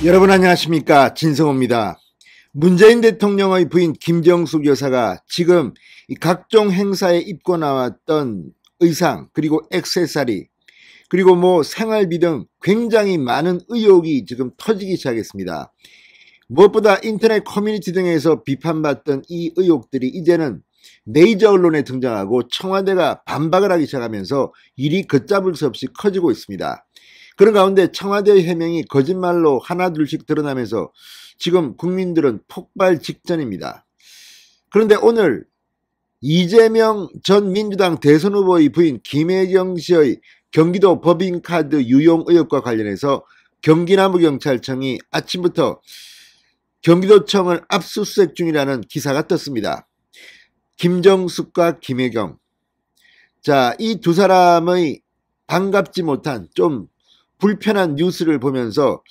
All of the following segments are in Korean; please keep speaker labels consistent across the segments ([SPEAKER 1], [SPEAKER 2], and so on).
[SPEAKER 1] 여러분 안녕하십니까, 진성호입니다. 문재인 대통령의 부인 김정숙 여사가 지금 이 각종 행사에 입고 나왔던 의상 그리고 액세서리 그리고 생활비 등 굉장히 많은 의혹이 지금 터지기 시작했습니다. 무엇보다 인터넷 커뮤니티 등에서 비판받던 이 의혹들이 이제는 메이저 언론에 등장하고 청와대가 반박을 하기 시작하면서 일이 걷잡을 수 없이 커지고 있습니다. 그런 가운데 청와대의 해명이 거짓말로 하나둘씩 드러나면서 지금 국민들은 폭발 직전입니다. 그런데 오늘 이재명 전 민주당 대선 후보의 부인 김혜경 씨의 경기도 법인카드 유용 의혹과 관련해서 경기남부경찰청이 아침부터 경기도청을 압수수색 중이라는 기사가 떴습니다. 김정숙과 김혜경, 자, 이 두 사람의 반갑지 못한 좀 불편한 뉴스를 보면서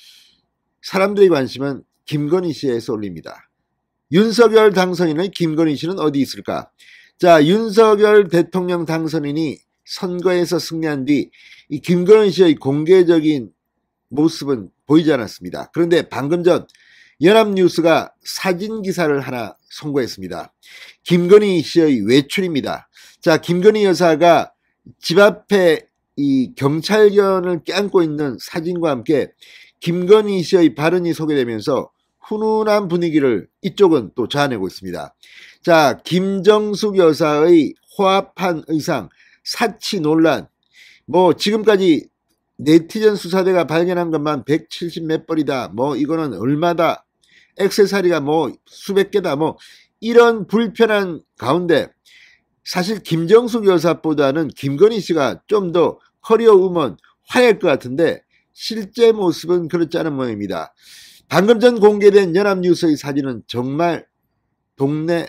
[SPEAKER 1] 사람들의 관심은 김건희 씨에 쏠립니다. 윤석열 당선인의 김건희 씨는 어디 있을까? 자, 윤석열 대통령 당선인이 선거에서 승리한 뒤 이 김건희 씨의 공개적인 모습은 보이지 않았습니다. 그런데 방금 전 연합뉴스가 사진 기사를 하나 송고했습니다. 김건희 씨의 외출입니다. 자, 김건희 여사가 집 앞에 이 경찰견을 껴안고 있는 사진과 함께 김건희 씨의 발언이 소개되면서 훈훈한 분위기를 이쪽은 또 자아내고 있습니다. 자, 김정숙 여사의 호합한 의상, 사치 논란, 지금까지 네티즌 수사대가 발견한 것만 170 몇 벌이다, 이거는 얼마다, 액세서리가 수백 개다, 이런 불편한 가운데 사실 김정숙 여사보다는 김건희 씨가 좀 더 커리어 우먼 화려할 것 같은데 실제 모습은 그렇지 않은 모양입니다. 방금 전 공개된 연합뉴스의 사진은 정말 동네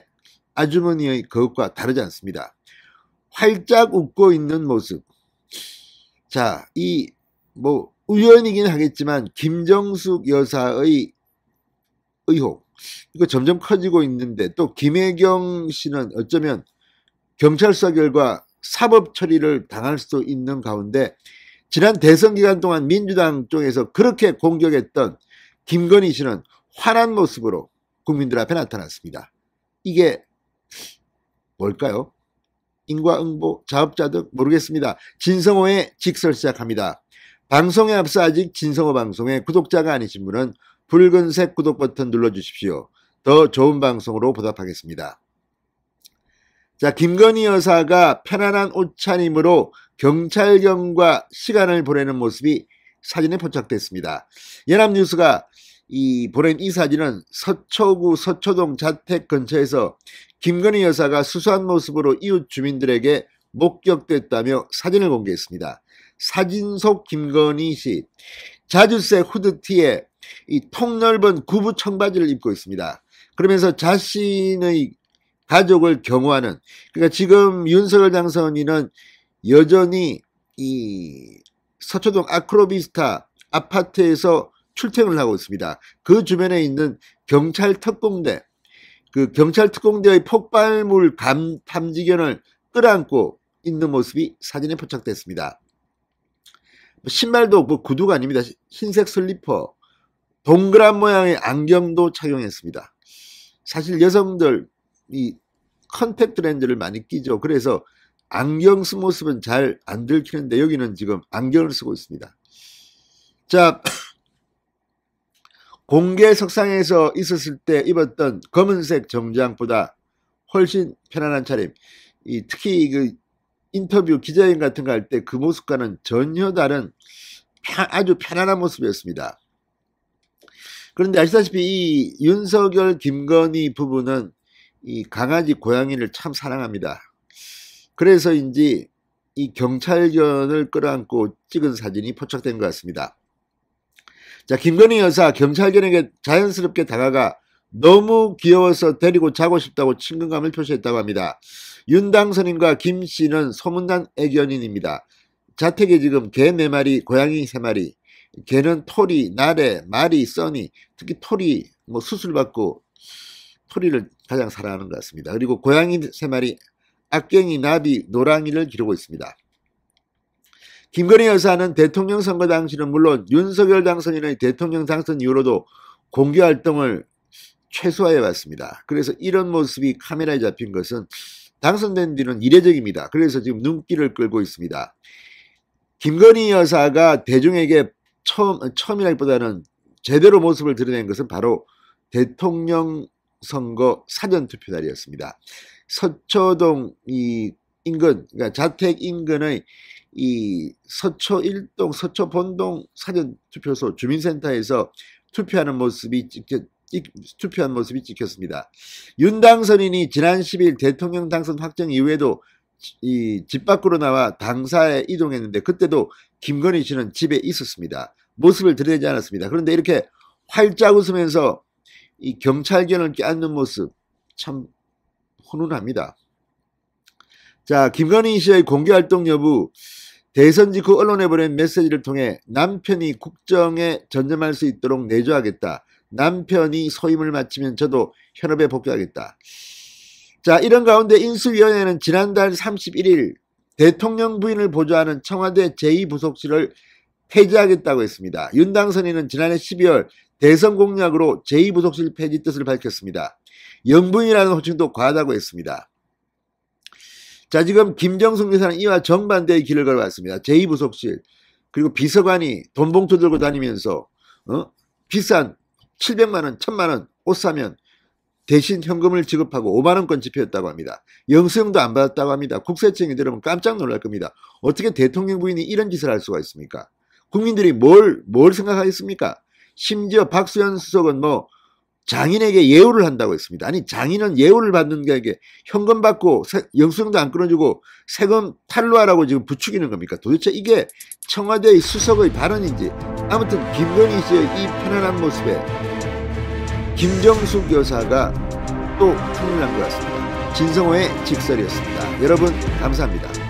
[SPEAKER 1] 아주머니의 그것과 다르지 않습니다. 활짝 웃고 있는 모습. 자, 우연이긴 하겠지만 김정숙 여사의 의혹, 이거 점점 커지고 있는데 또 김혜경 씨는 어쩌면 경찰 수사 결과 사법 처리를 당할 수도 있는 가운데 지난 대선 기간 동안 민주당 쪽에서 그렇게 공격했던 김건희 씨는 환한 모습으로 국민들 앞에 나타났습니다. 이게 뭘까요? 인과응보, 자업자득 모르겠습니다. 진성호의 직설 시작합니다. 방송에 앞서 아직 진성호 방송의 구독자가 아니신 분은 붉은색 구독 버튼 눌러주십시오. 더 좋은 방송으로 보답하겠습니다. 자, 김건희 여사가 편안한 옷차림으로 경찰경과 시간을 보내는 모습이 사진에 포착됐습니다. 연합뉴스가 보낸 이 사진은 서초구 서초동 자택 근처에서 김건희 여사가 수수한 모습으로 이웃 주민들에게 목격됐다며 사진을 공개했습니다. 사진 속 김건희 씨, 자주색 후드티에 이 통넓은 구부 청바지를 입고 있습니다. 그러면서 자신의 가족을 경호하는, 그러니까 지금 윤석열 당선인은 여전히 이 서초동 아크로비스타 아파트에서 출퇴근을 하고 있습니다. 그 주변에 있는 경찰 특공대, 그 경찰 특공대의 폭발물 탐지견을 끌어안고 있는 모습이 사진에 포착됐습니다. 신발도 구두가 아닙니다. 흰색 슬리퍼, 동그란 모양의 안경도 착용했습니다. 사실 여성들 이 컨택트 렌즈를 많이 끼죠. 그래서 안경 쓴 모습은 잘 안 들키는데 여기는 지금 안경을 쓰고 있습니다. 자, 공개 석상에서 있었을 때 입었던 검은색 정장보다 훨씬 편안한 차림, 특히 그 인터뷰 기자회견 같은 거 할 때 그 모습과는 전혀 다른 아주 편안한 모습이었습니다. 그런데 아시다시피 이 윤석열 김건희 부부는 이 강아지 고양이를 참 사랑합니다. 그래서인지 이 경찰견을 끌어안고 찍은 사진이 포착된 것 같습니다. 자, 김건희 여사 경찰견에게 자연스럽게 다가가 너무 귀여워서 데리고 자고 싶다고 친근감을 표시했다고 합니다. 윤 당선인과 김 씨는 소문난 애견인입니다. 자택에 지금 개 4마리, 고양이 3마리, 개는 토리, 나래, 마리, 써니, 특히 토리 수술받고 토리를 가장 사랑하는 것 같습니다. 그리고 고양이 3마리, 악갱이, 나비, 노랑이를 기르고 있습니다. 김건희 여사는 대통령 선거 당시는 물론 윤석열 당선인의 대통령 당선 이후로도 공개활동을 최소화해 왔습니다. 그래서 이런 모습이 카메라에 잡힌 것은 당선된 뒤는 이례적입니다. 그래서 지금 눈길을 끌고 있습니다. 김건희 여사가 대중에게 처음이라기보다는 제대로 모습을 드러낸 것은 바로 대통령 선거 사전투표 날이었습니다. 서초동 인근, 그러니까 자택 인근의 이 서초 1동, 서초 본동 사전투표소 주민센터에서 투표한 모습이 찍혔습니다. 윤 당선인이 지난 10일 대통령 당선 확정 이후에도 집 밖으로 나와 당사에 이동했는데 그때도 김건희 씨는 집에 있었습니다. 모습을 드러내지 않았습니다. 그런데 이렇게 활짝 웃으면서 이 경찰견을 껴안는 모습 참 훈훈합니다. 자, 김건희 씨의 공개활동 여부, 대선 직후 언론에 보낸 메시지를 통해 남편이 국정에 전념할 수 있도록 내조하겠다. 남편이 소임을 마치면 저도 현업에 복귀하겠다. 자, 이런 가운데 인수위원회는 지난달 31일 대통령 부인을 보좌하는 청와대 제2부속실을 폐지하겠다고 했습니다. 윤 당선인은 지난해 12월 대선 공약으로 제2부속실 폐지 뜻을 밝혔습니다. 영부인이라는 호칭도 과하다고 했습니다. 자, 지금 김정숙 여사는 이와 정반대의 길을 걸어왔습니다. 제2부속실 그리고 비서관이 돈 봉투 들고 다니면서 비싼 700만원, 1000만원 옷 사면 대신 현금을 지급하고 5만원권 지폐였다고 합니다. 영수증도 안 받았다고 합니다. 국세청이 들으면 깜짝 놀랄 겁니다. 어떻게 대통령 부인이 이런 짓을 할 수가 있습니까? 국민들이 뭘 생각하겠습니까? 심지어 박수현 수석은 뭐 장인에게 예우를 한다고 했습니다. 아니, 장인은 예우를 받는 게 현금 받고 영수증도 안 끊어주고 세금 탈루하라고 지금 부추기는 겁니까? 도대체 이게 청와대의 수석의 발언인지. 아무튼 김건희 씨의 이 편안한 모습에 김정숙 여사가 또 큰일 난 것 같습니다. 진성호의 직설이었습니다. 여러분 감사합니다.